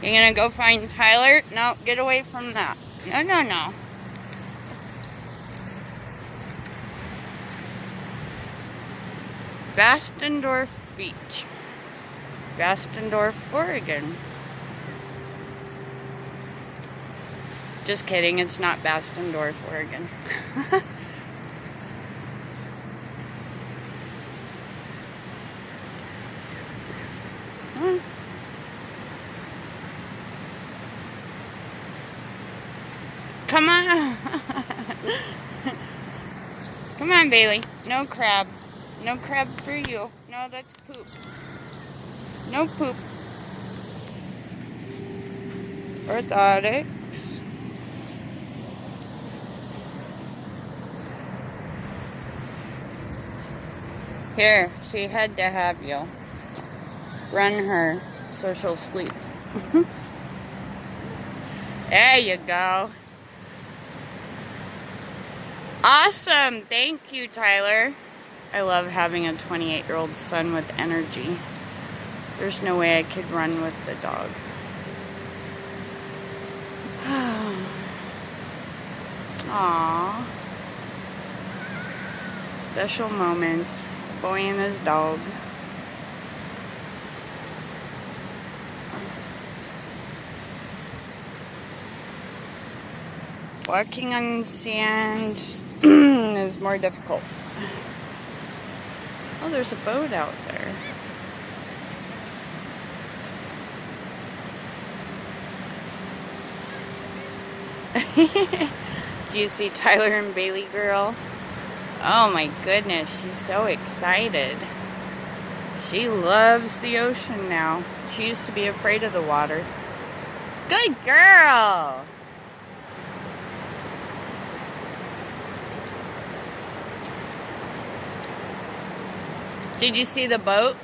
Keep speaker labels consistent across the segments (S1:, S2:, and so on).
S1: You gonna go find Tyler? No, get away from that. No, no, no. Bastendorff Beach. Bastendorff, Oregon. Just kidding, it's not Bastendorff, Oregon. Come on. Come on, Bailey. No crab. No crab for you. No, that's poop. No poop. Orthotics. Here, she had to have you. Run her so she'll sleep. There you go. Awesome. Thank you, Tyler. I love having a 28-year-old son with energy. There's no way I could run with the dog. Aww. Special moment. Boy and his dog. Walking on sand is more difficult. Oh, there's a boat out there. Do you see Tyler and Bailey girl? Oh my goodness, she's so excited. She loves the ocean now. She used to be afraid of the water. Good girl! Did you see the boat?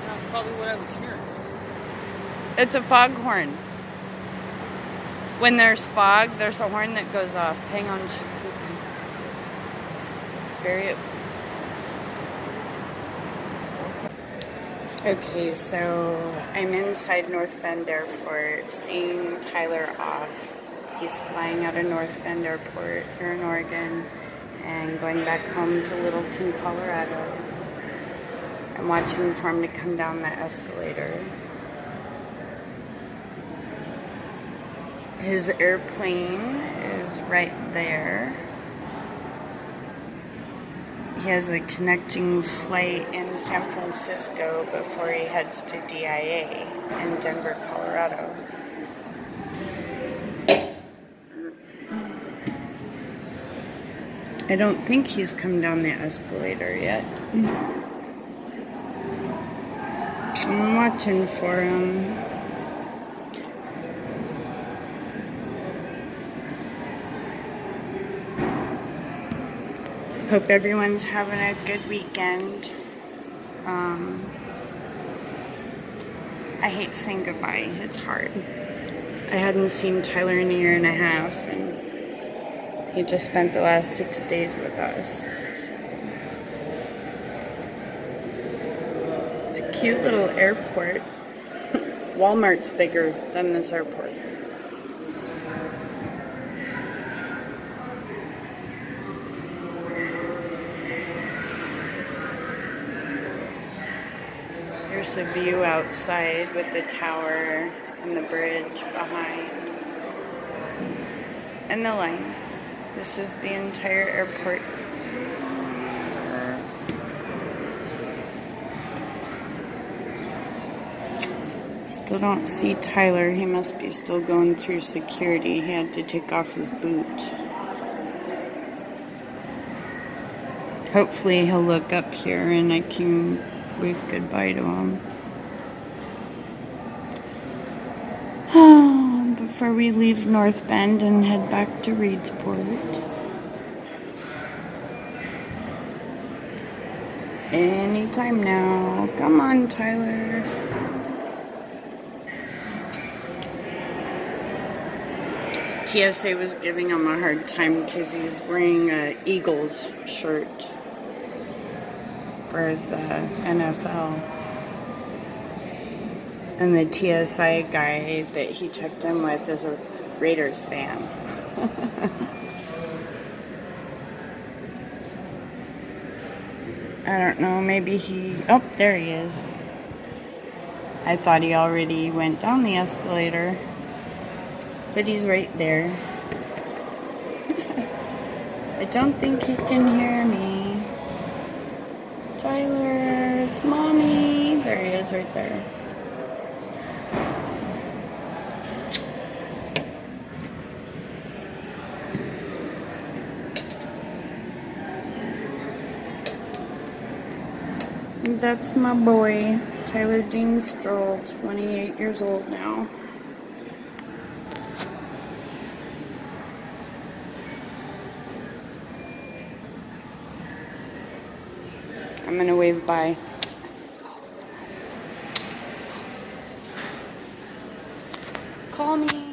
S2: That's probably what I was hearing.
S1: It's a foghorn. When there's fog, there's a horn that goes off. Hang on, she's pooping. Very. Okay, so I'm inside North Bend Airport, seeing Tyler off. He's flying out of North Bend Airport here in Oregon and going back home to Littleton, Colorado. I'm watching for him to come down the escalator. His airplane is right there. He has a connecting flight in San Francisco before he heads to DIA in Denver, Colorado. I don't think he's come down the escalator yet. I'm watching for him. Hope everyone's having a good weekend. I hate saying goodbye. It's hard. I hadn't seen Tyler in a year and a half, and he just spent the last 6 days with us. So. It's a cute little airport. Walmart's bigger than this airport. There's a view outside with the tower and the bridge behind. And the line. This is the entire airport. Still don't see Tyler. He must be still going through security. He had to take off his boot. Hopefully he'll look up here and I can wave goodbye to him. Before we leave North Bend and head back to Reedsport. Anytime now. Come on, Tyler. TSA was giving him a hard time because he's wearing an Eagles shirt for the NFL. And the TSI guy that he checked in with is a Raiders fan. I don't know, maybe he... Oh, there he is. I thought he already went down the escalator. But he's right there. I don't think he can hear me. Tyler, it's Mommy. There he is right there. That's my boy, Tyler Dean Stroll, 28 years old now. I'm gonna wave bye. Call me.